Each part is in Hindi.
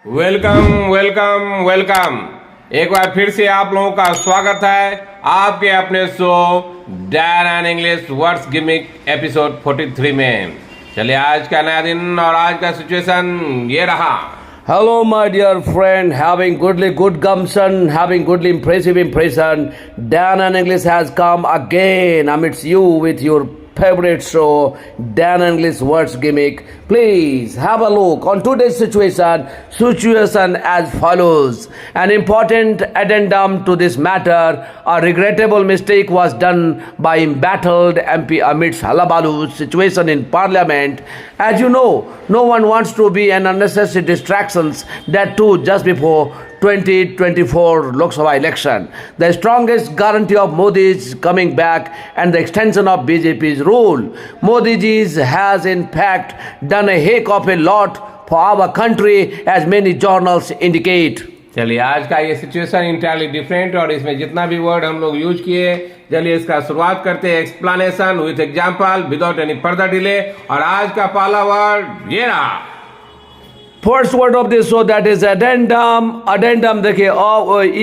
Welcome welcome welcome. एक बार फिर से आप लोगों का स्वागत है आपके अपने show Dan and English words gimmick episode 43 में। चलिए आज का नया दिन और आज का सिचुएशन ये रहा। Hello, my dear friend. Having good gumption, having goodly impressive impression. Dan and English has come again amidst you with your favorite show, Dan and English Words Gimmick. Please have a look on today's situation. Situation as follows. An important addendum to this matter. A regrettable mistake was done by embattled MP amidst Halabalu situation in Parliament. As you know, no one wants to be an unnecessary distractions, that too just before 2024 Lok Sabha election. The strongest guarantee of Modi's coming back and the extension of BJP's rule. Modi ji has in fact done a heck of a lot for our country as many journals indicate. चलिए आज का ये सिचुएशन इंटायरली डिफरेंट और इसमें जितना भी वर्ड हम लोग यूज किए, चलिए इसका शुरुआत करते हैं explanation with example without any further delay. और आज का पहला वर्ड ये रहा। First word of this show that is addendum. Addendum देखिए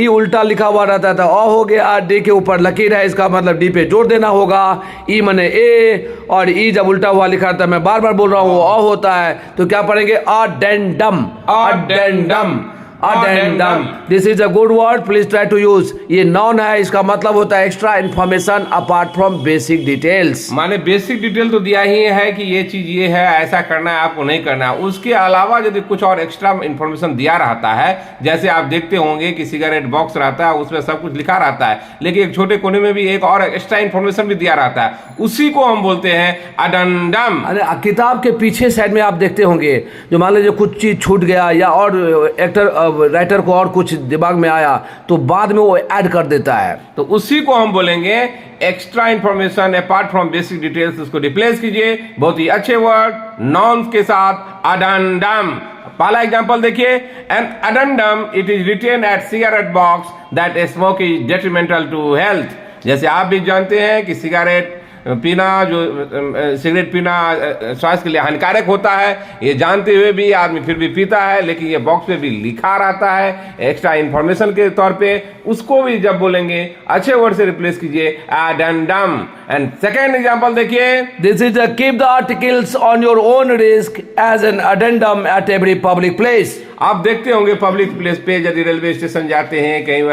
ई उल्टा लिखा हुआ रहता था, हो गया, डी के ऊपर लकीर है, इसका मतलब डी पे जोर देना होगा। ई मने ए और ई जब उल्टा हुआ लिखा रहता है, मैं बार बार बोल रहा हूँ होता है, तो क्या पढ़ेंगे? Addendum. Addendum addendum this is a good word, please try to use. ये नॉन है, इसका मतलब होता है extra information apart from basic details. माने बेसिक डिटेल तो दिया ही है कि ये चीज ये है, ऐसा करना है, आपको नहीं करना है। उसके अलावा यदि कुछ और एक्स्ट्रा इन्फॉर्मेशन दिया रहता है, जैसे आप देखते होंगे कि सिगरेट बॉक्स रहता है, उसमें सब कुछ लिखा रहता है, लेकिन एक छोटे कोने में भी एक और एक्स्ट्रा इन्फॉर्मेशन भी दिया रहता है, उसी को हम बोलते हैं अडेंडम। अरे किताब के पीछे साइड में आप देखते होंगे, जो मान लीजिए कुछ चीज छूट गया या और एक्टर राइटर को और कुछ दिमाग में आया तो बाद में वो ऐड कर देता है, तो उसी को हम बोलेंगे extra information apart from basic details. उसको रिप्लेस कीजिए बहुत ही अच्छे वर्ड नाउन के साथ, अडेंडम। पहला एग्जांपल देखिए, an addendum it is written at cigarette box that smoke is detrimental to health. जैसे आप भी जानते हैं कि सिगरेट पीना, जो सिगरेट पीना स्वास्थ्य के लिए हानिकारक होता है, ये जानते हुए भी आदमी फिर भी पीता है, लेकिन ये बॉक्स पे भी लिखा रहता है एक्स्ट्रा इन्फॉर्मेशन के तौर पे। उसको भी जब बोलेंगे अच्छे वर्ड से रिप्लेस कीजिए अडेंडम। एंड सेकेंड एग्जांपल देखिए, this is keep the articles on your own risk as an addendum at every public place. आप देखते होंगे पब्लिक प्लेस पे, यदि रेलवे स्टेशन जाते हैं, कहीं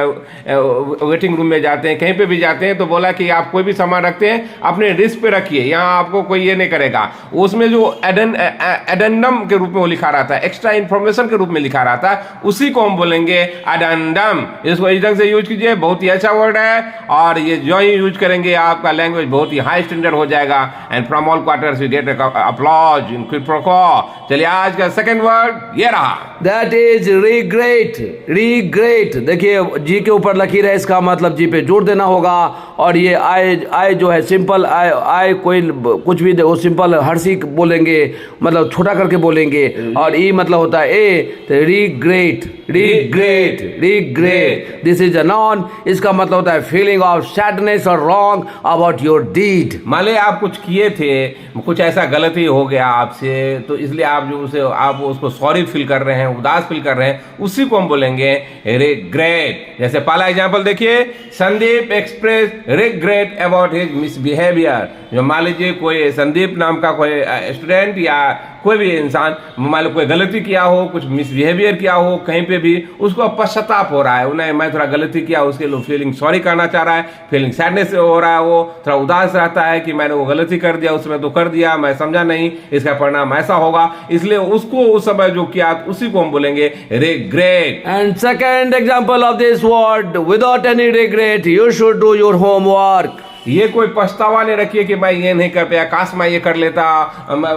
वेटिंग रूम में जाते हैं, कहीं पे भी जाते हैं, तो बोला कि आप कोई भी सामान रखते हैं अपने रिस्क पे रखिए, यहाँ आपको कोई ये नहीं करेगा। उसमें जो एडेंडम के रूप में वो लिखा रहता है, एक्स्ट्रा इन्फॉर्मेशन के रूप में लिखा रहता है, उसी को हम बोलेंगे अडेंडम। इसको इस ढंग से यूज कीजिए, बहुत ही अच्छा वर्ड है और ये जो ही यूज करेंगे आपका लैंग्वेज बहुत ही हाई स्टैंडर्ड हो जाएगा। And from all quarters we get applause in quid pro quo. चलिए आज का सेकंड वर्ड ये रहा, दैट इज रिग्रेट। रिग्रेट देखिए जी के ऊपर लकीर है, इसका मतलब जी पे जोर देना होगा। और ये आई जो है सिंपल आई कोई कुछ भी वो सिंपल हर्षी बोलेंगे, मतलब छोटा करके बोलेंगे। और ई मतलब होता है ए, तो regret. Regret regret this is a non, इसका मतलब होता है फीलिंग ऑफ सैडनेस और रॉन्ग अबाउट योर डीड। मान ली आप कुछ किए थे, कुछ ऐसा गलती हो गया आपसे, तो इसलिए आप जो उसे आप उसको सॉरी फील कर रहे हैं, उदास फील कर रहे हैं, उसी को हम बोलेंगे रिग्रेट। जैसे पहला एग्जांपल देखिए, Sandeep express regret about his misbehaviour. जो मान लीजिए कोई संदीप नाम का कोई स्टूडेंट या कोई भी इंसान मान लो कोई गलती किया हो, कुछ मिसबिहेवियर किया हो कहीं पे भी, उसको पश्चाताप हो रहा है, उन्हें मैं थोड़ा गलती किया, उसके लिए फीलिंग सॉरी करना चाह रहा है, फीलिंग सैडनेस हो रहा है, वो थोड़ा उदास रहता है कि मैंने वो गलती कर दिया, उसमें तो कर दिया, मैं समझा नहीं, इसका परिणाम ऐसा होगा, इसलिए उसको उस समय जो किया उसी को हम बोलेंगे regret. And second example of this word, without any regret you should do your homework. ये कोई पछतावा नहीं रखिए कि मैं ये नहीं कर पाया, काश मैं ये कर लेता,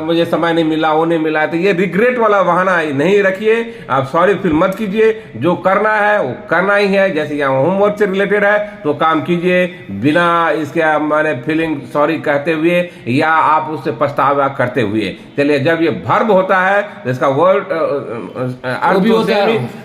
मुझे समय नहीं मिला, वो नहीं मिला, तो ये रिग्रेट वाला बहाना नहीं रखिए। आप सॉरी फील मत कीजिए, जो करना है वो करना ही है। जैसे यहाँ होमवर्क से रिलेटेड है तो काम कीजिए बिना इसके माने फीलिंग सॉरी कहते हुए या आप उससे पछतावा करते हुए। चलिए जब ये वर्ब होता है तो इसका वर्ड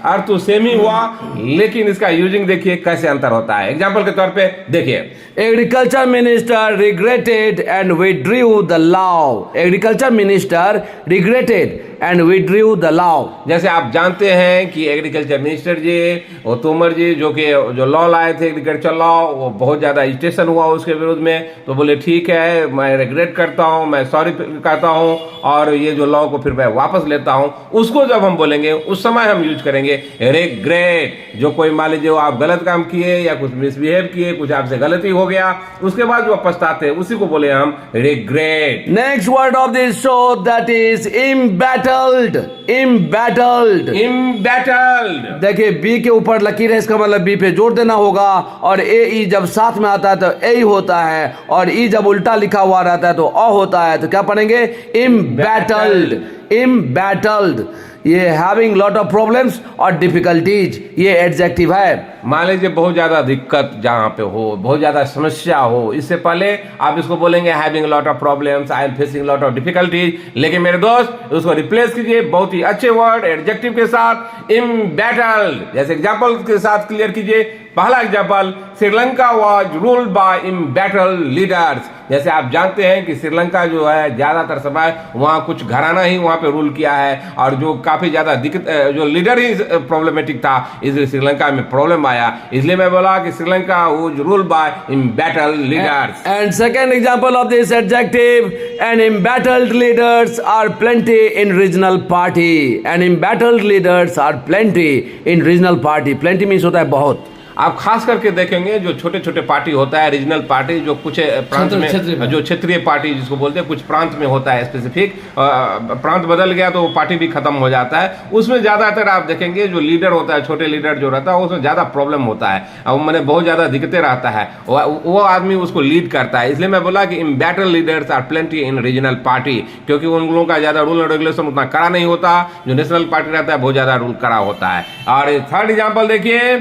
अर्थ तो सेम ही हुआ, लेकिन इसका यूजिंग देखिए कैसे अंतर होता है। एग्जाम्पल के तौर पे देखिए, Agriculture Minister regretted and withdrew the law. Agriculture Minister regretted and withdrew the law. जैसे आप जानते हैं कि एग्रीकल्चर मिनिस्टर जी और तोमर जी जो लॉ लाए थे एग्रीकल्चर लॉ, वो बहुत ज़्यादा एजिटेशन हुआ उसके विरुद्ध में, तो बोले ठीक है मैं रिग्रेट करता हूँ, मैं सॉरी कहता हूँ और ये जो लॉ को फिर मैं वापस लेता हूँ। उसको जब हम बोलेंगे उस समय हम यूज करेंगे रिग्रेट। जो कोई मान लीजिए आप गलत काम किए या कुछ मिसबिहेव किए, कुछ आपसे गलती हो गया, उसके बाद जो पछताते हैं उसी को बोले हम regret. Next word of this show, that is embattled. Embattled. Embattled. देखिए बी के ऊपर लकीर है, इसका मतलब बी पे जोर देना होगा, और ए ई जब साथ में आता है तो ए होता है, और ई जब उल्टा लिखा हुआ रहता है तो अ होता है। तो क्या पढ़ेंगे? embattled. embattled ये हैविंग लॉट ऑफ प्रॉब्लम्स और डिफिकल्टीज, ये एडजेक्टिव है। मान लीजिए बहुत ज्यादा दिक्कत जहाँ पे हो, बहुत ज्यादा समस्या हो, इससे पहले आप इसको बोलेंगे having lot of problems, I am facing lot of difficulties. लेकिन मेरे दोस्त उसको रिप्लेस कीजिए बहुत ही अच्छे वर्ड एडजेक्टिव के साथ, embattled। जैसे एग्जांपल के साथ क्लियर कीजिए। पहला example, Sri Lanka was ruled by embattled leaders. जैसे आप जानते हैं कि श्रीलंका जो है ज्यादातर समय वहाँ कुछ घराना ही वहाँ पे रूल किया है, और जो काफी ज्यादा दिक्कत जो लीडर ही प्रॉब्लमेटिक था, इसलिए श्रीलंका में प्रॉब्लम आया। इसलिए मैं बोला कि Sri Lanka was ruled by embattled leaders. And second example of this adjective, and embattled leaders are plenty in regional party. And embattled leaders are plenty in regional party. Plenty means होता है बहुत। आप खास करके देखेंगे जो छोटे छोटे पार्टी होता है, रीजनल पार्टी, जो कुछ प्रांत में जो क्षेत्रीय पार्टी जिसको बोलते हैं, कुछ प्रांत में होता है स्पेसिफिक, प्रांत बदल गया तो वो पार्टी भी खत्म हो जाता है। उसमें ज्यादातर आप देखेंगे जो लीडर होता है, छोटे लीडर जो रहता है, उसमें ज्यादा प्रॉब्लम होता है, अब मैंने बहुत ज्यादा दिक्कतें रहता है, वो आदमी उसको लीड करता है। इसलिए मैं बोला कि embattled leaders are plenty in regional party, क्योंकि उन लोगों का ज्यादा रूल एंड रेगुलेशन उतना कड़ा नहीं होता, जो नेशनल पार्टी रहता है बहुत ज्यादा रूल कड़ा होता है। और थर्ड एग्जाम्पल देखिए,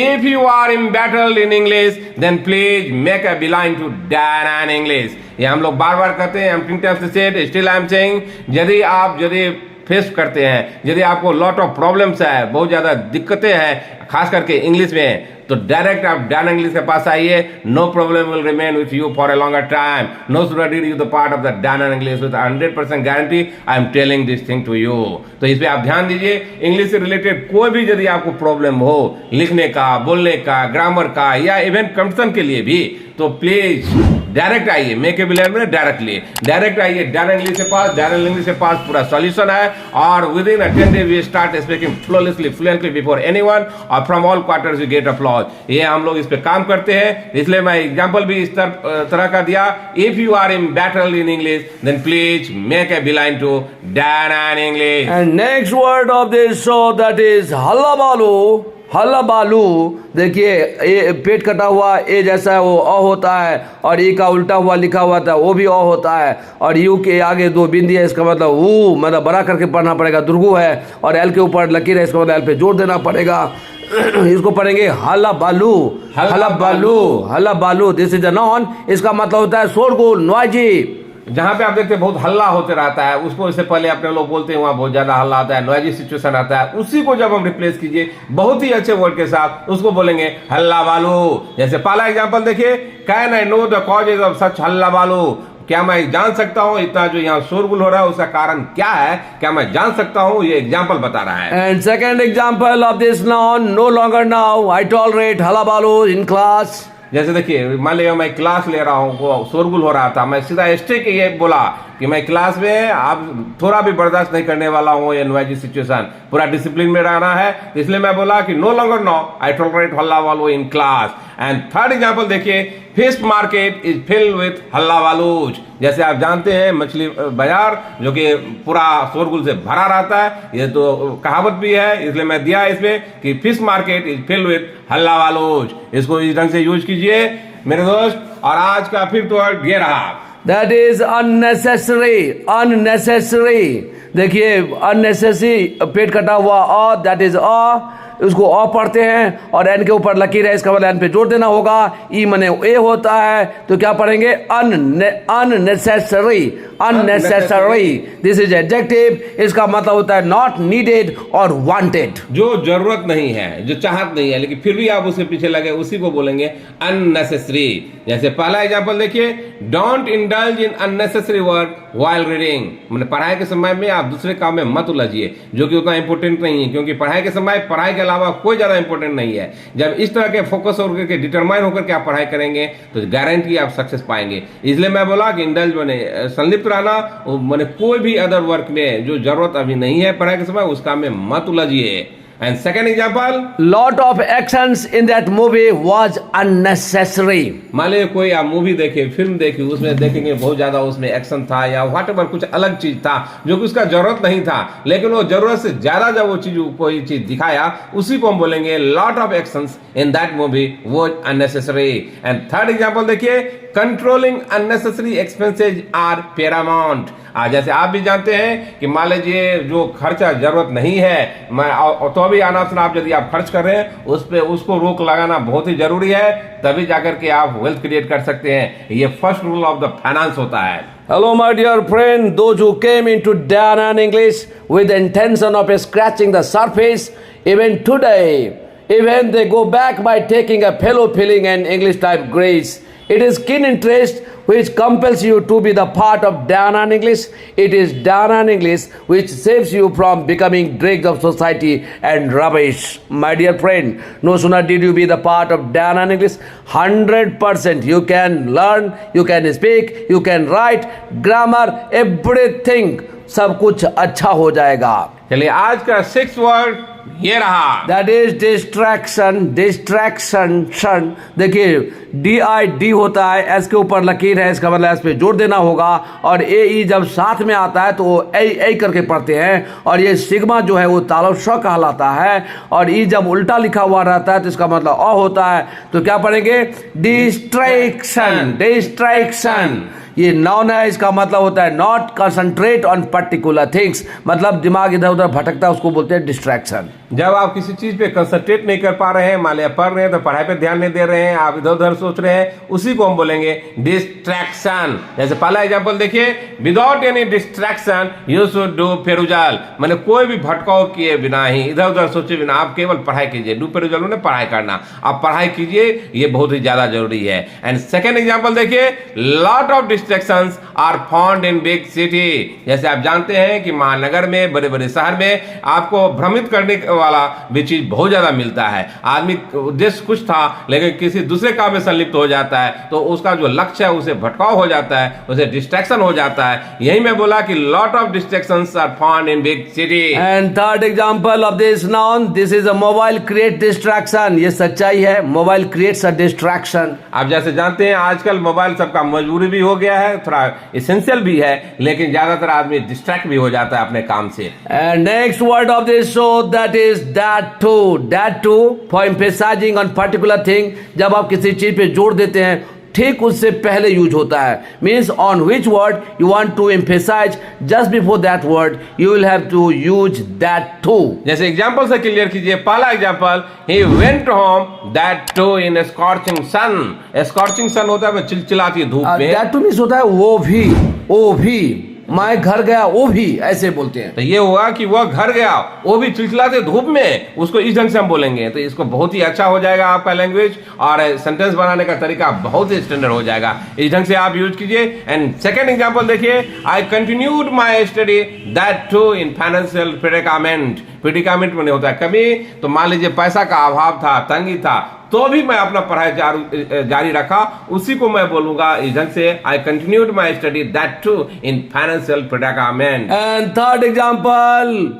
if you are embattled in English, then please make a beeline to Dan and English। ये हम लोग बार बार कहते हैं, I'm times said, still I'm saying, यदि फेस करते हैं, यदि आपको लॉट ऑफ प्रॉब्लम्स है, बहुत ज्यादा दिक्कतें हैं खास करके इंग्लिश में, तो डायरेक्ट आप डैन इंग्लिश के पास आइए। No problem will remain with you for a longer time. No should read you the part of the then English with 100% guarantee, I am telling this thing to you. तो इस पे आप ध्यान दीजिए। इंग्लिश से रिलेटेड कोई भी यदि आपको प्रॉब्लम हो, लिखने का, बोलने का, ग्रामर का, या इवन कंपटीशन के लिए भी, तो प्लीज डायरेक्ट आइए। मेक ए बिलियन में डायरेक्ट आइए डैन इंग्लिश के पास। डैन इंग्लिश के पास पूरा सॉल्यूशन है, और within 10 days we start speaking flawlessly, fluently before anyone, और from all quarters you get applause. ये हम लोग इस पे काम करते हैं, इसलिए मैं एग्जांपल भी इस तरह का दिया। If you are embattled in English, then please make a beeline to Dan and English। And next word of this show, that is हल्लाबालू। हल्लाबालू देखिए, ए पेट कटा हुआ ए जैसा है वो अ होता है, और ई का उल्टा हुआ लिखा हुआ था वो भी अ होता है, और यू के आगे दो बिंदी है, इसका मतलब ऊ, मतलब बड़ा करके पढ़ना पड़ेगा, दुर्गु है, और एल के ऊपर लकीर है, इसका मतलब एल पे जोर देना पड़ेगा। इसको पढ़ेंगे हल्लाबालू। हल्लाबालू, हल्लाबालू, दिस इज अ नॉन। इसका मतलब होता है शोरगुल, नॉइजी। जहां पे आप देखते हैं बहुत हल्ला होते रहता है, उसको इससे पहले अपने लोग बोलते हैं वहां बहुत ज्यादा हल्ला आता है, नॉइजी सिचुएशन आता है, उसी को जब हम रिप्लेस कीजिए बहुत ही अच्छे वर्ड के साथ, उसको बोलेंगे हल्ला बालू। जैसे पहला एग्जांपल देखिए, can I know the causes of such हल्ला बालू। क्या मैं जान सकता हूं इतना जो यहाँ शोरगुल हो रहा है उसका कारण क्या है? क्या मैं जान सकता हूं? ये एग्जांपल बता रहा है। And second example of this noun, no longer now I tolerate हल्ला बालू इन क्लास। जैसे देखिए, मान लिया मैं क्लास ले रहा हूँ, शोरगुल हो रहा था, मैं सीधा स्ट्रेट ये बोला कि मैं क्लास में आप थोड़ा भी बर्दाश्त नहीं करने वाला हूँ, ये नॉइजी सिचुएशन, पूरा डिसिप्लिन में रहना है, इसलिए मैं बोला कि no longer no I tolerate हल्ला वालू in class. And third example देखिए, fish market is filled with हल्ला वालूज। जैसे आप जानते हैं मछली बाजार जो कि पूरा शोरगुल से भरा रहता है, ये तो कहावत भी है, इसलिए मैं दिया इसमें कि fish market is filled with हल्ला वालूज। इसको इस ढंग से यूज कीजिए मेरे दोस्त। और आज का फिफ्थ वर्ड ये रहा, That is unnecessary, unnecessary। देखिए unnecessary पेट कटा हुआ अ, that is अ, उसको अ पढ़ते हैं और एन के ऊपर लकीर है, इसका मतलब एन पे जोर देना होगा। ई मने ए होता है, तो क्या पढ़ेंगे? Unnecessary, unnecessary. This is adjective, इसका मतलब होता है नॉट नीडेड और वांटेड। जो जरूरत नहीं है, जो चाहत नहीं है, लेकिन फिर भी आप उसके पीछे लगे, उसी को बोलेंगे अननेसेसरी। जैसे पहला एग्जांपल देखिए, don't indulge in unnecessary work while reading. मैंने पढ़ाई के समय में आप दूसरे काम में मत उलझिए, जो कि उतना इंपॉर्टेंट नहीं है, क्योंकि पढ़ाई के समय पढ़ाई के अलावा कोई ज्यादा इंपॉर्टेंट नहीं है। जब इस तरह के फोकस होकर के डिटरमाइन होकर के आप पढ़ाई करेंगे तो गारंटी आप सक्सेस पाएंगे। इसलिए मैं बोला कि इंडल्ज मैंने संलिप्त रहना, मैंने कोई भी अदर वर्क में जो जरूरत अभी नहीं है पढ़ाई के समय, उस काम में मत उलझिए। And second example, Lot of actions in that movie was unnecessary. मान लीजिए कोई आप मूवी देखे, फिल्म देखी, उसमें देखेंगे बहुत ज्यादा उसमें एक्शन था या व्हाटएवर कुछ अलग चीज था जो कि उसका जरूरत नहीं था, लेकिन वो जरूरत से ज्यादा जब वो चीज कोई चीज दिखाया, उसी को हम बोलेंगे lot of actions in that movie was unnecessary. And third example देखिए, controlling unnecessary expenses are paramount. जैसे आप भी जानते हैं कि मान लीजिए जो खर्चा जरूरत नहीं है, तो भी अनाप शनाप यदि आप खर्च कर रहे हैं, उस पे उसको रोक लगाना बहुत ही जरूरी है, तभी जाकर के आप वेल्थ क्रिएट कर सकते हैं। ये first rule of the finance होता है। Hello, my dear friend, those who came into Danan English with the intention of scratching the surface, even today, even they go back by taking a fellow feeling and English type grades. It is keen interest which compels you to be the part of Danan English. It is Danan English which saves you from becoming dregs of society and rubbish. My dear friend, no sooner did you be the part of Danan English, 100% you can learn, you can speak, you can write, grammar, everything, सब कुछ अच्छा हो जाएगा। चलिए आज का 6th वर्ड ये रहा, दैट इज डिस्ट्रैक्शन। डिस्ट्रैक्शन, देखिए DID होता है, एस के ऊपर लकीर है, इसका मतलब एस पे जोर देना होगा, और AE जब साथ में आता है तो वो ए करके पढ़ते हैं, और ये सिग्मा जो है वो तालव श कहलाता है, और ई जब उल्टा लिखा हुआ रहता है तो इसका मतलब अ होता है, तो क्या पढ़ेंगे? डिस्ट्रैक्शन। डिस्ट्रैक्शन ये नाउन है, इसका मतलब होता है not concentrate on particular things, मतलब दिमाग इधर उधर भटकता है, उसको बोलते हैं डिस्ट्रैक्शन। जब आप किसी चीज पे कंसंट्रेट नहीं कर पा रहे हैं, मान लिया पढ़ रहे हैं तो पढ़ाई पे ध्यान नहीं दे रहे हैं, आप इधर उधर सोच रहे हैं, उसी को हम बोलेंगे डिस्ट्रैक्शन। जैसे पहला एग्जांपल देखिए, without any distraction you should do perusal. मैंने कोई भी भटकाव किए बिना ही, इधर उधर सोचे बिना आप केवल पढ़ाई कीजिए। डू पेरुजाल मैंने पढ़ाई करना, आप पढ़ाई कीजिए, ये बहुत ही ज्यादा जरूरी है। एंड सेकेंड एग्जाम्पल देखिए, lot of distractions are found in big city. जैसे आप जानते हैं कि महानगर में, बड़े बड़े शहर में आपको भ्रमित करने वाला भी चीज बहुत ज्यादा मिलता है। आदमी उद्देश्य कुछ था लेकिन किसी दूसरे काम में संलिप्त हो जाता है, तो उसका जो लक्ष्य है उसे भटकाव हो जाता है, उसे डिस्ट्रैक्शन हो जाता है। यही मैं बोला कि lot of distractions are found in big city. And third example of this noun, this is a mobile create distraction. ये सच्चाई है, मोबाइल क्रिएट्स अ डिस्ट्रैक्शन। आप जैसे जानते हैं आजकल मोबाइल सबका मजबूरी भी हो गया है, थोड़ा एसेंशियल भी है, लेकिन ज्यादातर आदमी डिस्ट्रैक्ट भी हो जाता है अपने काम से। And next word of this show, that is that too. That too for emphasizing on particular thing, जब आप किसी चीज पे जोर देते हैं ठीक उससे पहले यूज होता है, means on which word you want to emphasise, just before that word you will have to use that too. जैसे एग्जांपल से क्लियर कीजिए, पहला example, he went home that too in scorching sun. Scorching sun होता है चिलचिलाती धूप में, दैट टू मीन्स होता है वो भी, मैं घर गया वो भी, ऐसे बोलते हैं। तो ये हुआ कि वह घर गया वो भी चिलचिलाते धूप में, उसको इस ढंग से हम बोलेंगे, तो इसको बहुत ही अच्छा हो जाएगा आपका लैंग्वेज, और सेंटेंस बनाने का तरीका बहुत ही स्टैंडर्ड हो जाएगा। इस ढंग से आप यूज कीजिए। एंड सेकंड एग्जांपल देखिए, I continued my study that too in financial predicament. Predicament में होता है कभी, तो मान लीजिए पैसा का अभाव था, तंगी था, तो भी मैं अपना पढ़ाई जारी रखा, उसी को मैं बोलूंगा इस ढंग से, I continued my study that too in financial predicament. And third example,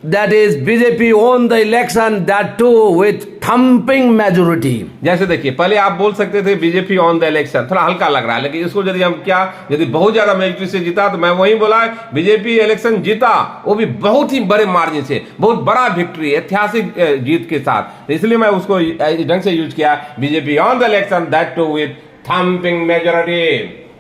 that is BJP won the election, that too with thumping majority। जैसे देखिए, पहले आप बोल सकते थे बीजेपी ऑन द इलेक्शन, थोड़ा हल्का लग रहा है, लेकिन इसको यदि हम यदि बहुत ज्यादा मेजोरिटी से जीता, तो मैं वही बोला बीजेपी इलेक्शन जीता, वो भी बहुत ही बड़े मार्जिन से, बहुत बड़ा विक्ट्री, ऐतिहासिक जीत के साथ, तो इसलिए मैं उसको इस ढंग से यूज किया, BJP on the election that too with thumping majority.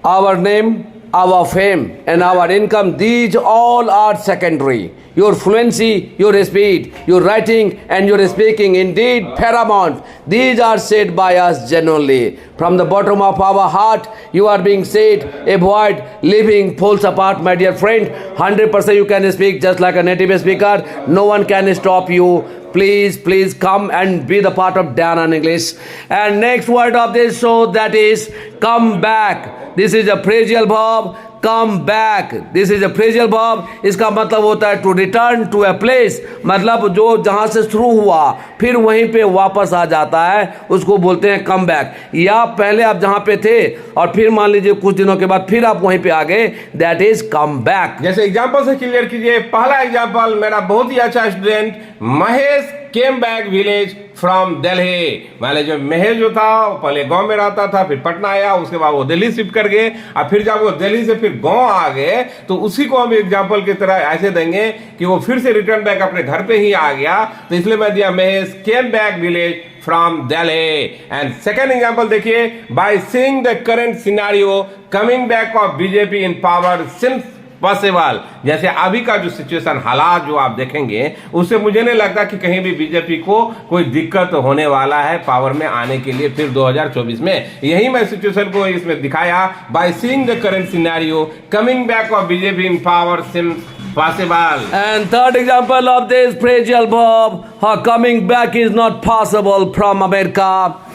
Our name our fame and our income, these all are secondary. Your fluency, your speed, your writing and your speaking, indeed paramount. These are said by us genuinely. From the bottom of our heart, you are being said, avoid living poles apart, my dear friend. 100% you can speak just like a native speaker. No one can stop you. Please come and be the part of Dana English. And next word of this show, that is come back. This is a phrasal verb. Come back. This is a phrasal verb. इसका मतलब होता है to return to a place. मतलब जो जहाँ से शुरू हुआ फिर वहीं पे वापस आ जाता है, उसको बोलते हैं come back. या पहले आप जहाँ पे थे और फिर मान लीजिए कुछ दिनों के बाद फिर आप वहीं पे आ गए, that is come back. जैसे एग्जाम्पल से क्लियर कीजिए. पहला एग्जाम्पल, मेरा बहुत ही अच्छा student Mahesh came back village from Delhi. मान लीजिए महेश जो था पहले गांव में रहता था, फिर पटना आया, उसके बाद वो दिल्ली शिफ्ट कर गए, और फिर जब वो दिल्ली से फिर गांव आ गए तो उसी को हम एग्जाम्पल की तरह ऐसे देंगे कि वो फिर से रिटर्न बैक अपने घर पे ही आ गया. तो इसलिए मैं दिया Mahesh came back village from Delhi. And second example देखिए, by seeing the current scenario coming back of BJP in power since possible. जैसे अभी का जो सिचुएशन, हालात जो आप देखेंगे, उससे मुझे नहीं लगता कि कहीं भी बीजेपी को कोई दिक्कत होने वाला है पावर में आने के लिए फिर 2024 में. यही मैं सिचुएशन को इसमें दिखाया. By seeing the current scenario coming back of BJP in power seems possible. And third example of this phrasal verb, her coming back is not possible from America.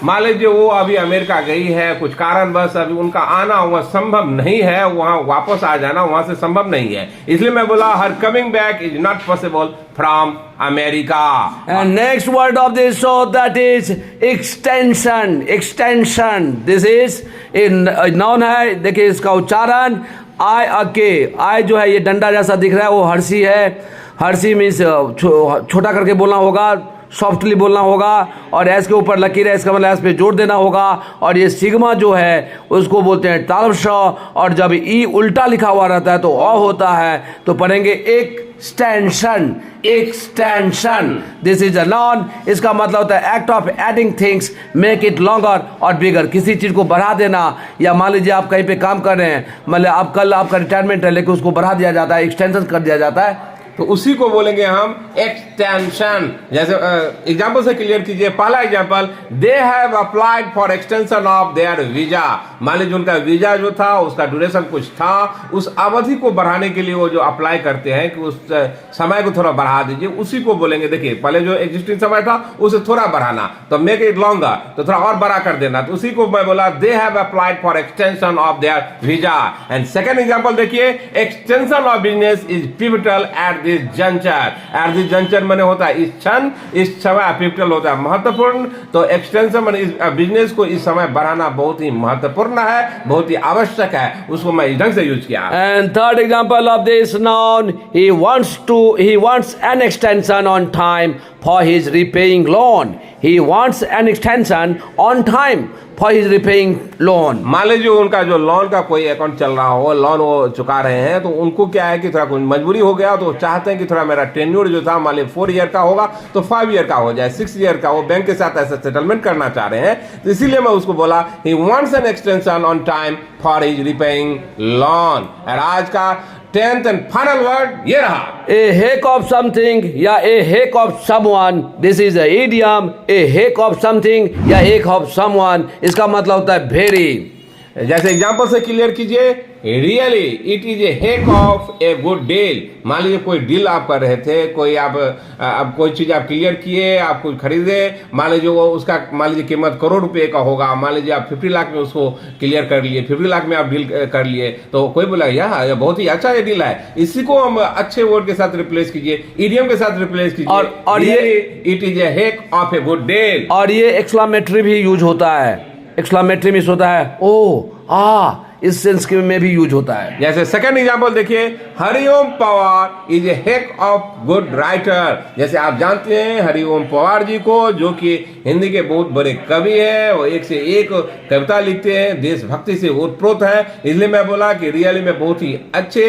मान लीजिए वो अभी अमेरिका गई है, कुछ कारणवश अभी उनका आना वहाँ संभव नहीं है, वहाँ वापस आ जाना वहाँ से संभव नहीं है. इसलिए मैं बोला her coming back is not possible from America. And next word of this show, that is extension. Extension. This is in noun है. देखिए इसका उच्चारण आई जो है ये डंडा जैसा दिख रहा है, वो हर्षी है. हर्षी मीन्स छोटा करके बोलना होगा, सॉफ्टली बोलना होगा, और एस के ऊपर लकीर है, इसका मतलब एस पे जोर देना होगा. और ये सिग्मा जो है उसको बोलते हैं तालब श, और जब ई उल्टा लिखा हुआ रहता है तो अ होता है. तो पढ़ेंगे extension. Extension, this is a non. इसका मतलब होता है act of adding things, make it longer और बिगर. किसी चीज को बढ़ा देना, या मान लीजिए आप कहीं पे काम कर रहे हैं, मतलब आप कल आपका रिटायरमेंट है लेकिन उसको बढ़ा दिया जाता है, एक्सटेंशन कर दिया जाता है, तो उसी को बोलेंगे हम एक्सटेंशन. जैसे एग्जाम्पल से क्लियर कीजिए. पहला example, they have applied for extension of their visa. मान लीजिए उनका वीजा जो था उसका ड्यूरेशन कुछ था, उस अवधि को बढ़ाने के लिए वो जो अप्लाई करते हैं कि उस समय को थोड़ा बढ़ा दीजिए, उसी को बोलेंगे. देखिए पहले जो एग्जिस्टिंग समय था उसे थोड़ा बढ़ाना, तो मेक इट लॉन्गर, तो थोड़ा और बड़ा कर देना. तो उसी को मैं बोला they have applied for extension of their visa. And second example देखिए, extension of business is pivotal at this juncture. At this juncture माने होता है इस क्षण, इस समय. पिवटल होता है महत्वपूर्ण. तो एक्सटेंशन माने इस बिजनेस को इस समय बढ़ाना बहुत ही महत्वपूर्ण है, बहुत ही आवश्यक है. उसको मैं इस ढंग से यूज किया. And third example of this noun, he wants an extension on time for his repaying loan. He wants an extension on time for his repaying loan. मान लीजिए उनका जो लोन का कोई अकाउंट चल रहा हो, लोन वो चुका रहे हैं, तो उनको क्या है कि थोड़ा कुछ मजबूरी हो गया, तो चाहते हैं कि थोड़ा मेरा टेन्योर जो था मान लीजिए 4 ईयर का होगा तो 5 ईयर का हो जाए, 6 ईयर का. वो बैंक के साथ ऐसा सेटलमेंट करना चाह रहे हैं, तो इसीलिए मैं उसको बोला he wants an extension on time for his repaying loan. और आज का 10th एंड फाइनल वर्ड ये रहा, A heck of something या a heck of someone. This is a idiom. A heck of something या heck of someone. इसका मतलब होता है very. जैसे एग्जाम्पल से क्लियर कीजिए. Really it is a heck of a good deal. मान लीजिए कोई डील आप कर रहे थे, कोई आप कोई चीज आप क्लियर किए, आप कुछ खरीदे, मान लीजिए वो उसका मान लीजिए कीमत करोड़ रुपए का होगा, मान लीजिए आप 50 लाख में उसको क्लियर कर लिए, 50 लाख में आप डील कर लिए, तो कोई बोला यार बहुत ही अच्छा ये डील है. इसी को हम अच्छे वर्ड के साथ रिप्लेस कीजिए, इडियम के साथ रिप्लेस कीजिए. और ये it is a heck of a good deal. और ये एक्सक्लामेटरी भी यूज होता है. एक्सक्लामेटरी मीन्स होता है ओ आ, इस सेंस में भी यूज होता है. जैसे सेकंड एग्जांपल देखिए, Hariom Pawar is a heck of good writer. जैसे आप जानते हैं हरिओम पवार जी को, जो कि हिंदी के बहुत बड़े कवि हैं, वो एक से एक कविता लिखते हैं, देशभक्ति से ओतप्रोत है. इसलिए मैं बोला कि रियली में बहुत ही अच्छे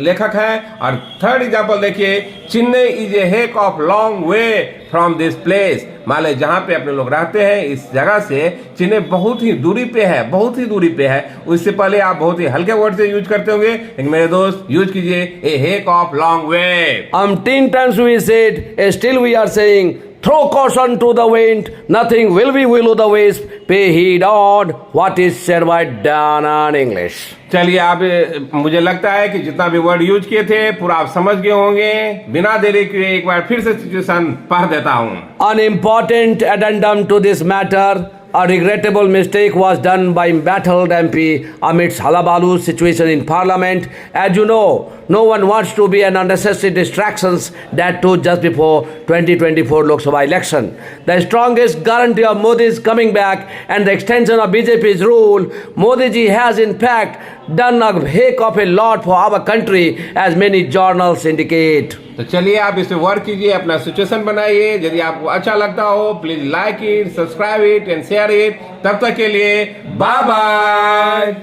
लेखक हैं. और थर्ड एग्जांपल देखिए, Chennai is a heck of long way from this place. माले जहां पे अपने लोग रहते हैं इस जगह से चेन्नई बहुत ही दूरी पे है, बहुत ही दूरी पे है। उससे पहले आप बहुत ही हल्के वर्ड से यूज करते होंगे, लेकिन मेरे दोस्त यूज कीजिए a heck of long way. 10 times we said, still we are saying, throw caution to the wind, nothing will o' the wisp, pay heed on what is said by Dan and English. चलिए, आप मुझे लगता है कि जितना भी वर्ड यूज किए थे पूरा आप समझ गए होंगे। बिना देरी के एक बार फिर से सिचुएशन पढ़ देता हूं। An important addendum to this matter. A regrettable mistake was done by embattled MP amidst Halabalu situation in Parliament. As you know, no one wants to be an unnecessary distractions, that too just before 2024 Lok Sabha election. The strongest guarantee of Modi's coming back and the extension of BJP's rule, Modi ji has in fact done a heck of a lot for our country, as many journals indicate. तो चलिए, आप इसे वर्क कीजिए, अपना सिचुएशन बनाइए। यदि आपको अच्छा लगता हो please like it, subscribe it and share it. तब तक के लिए बाय बाय।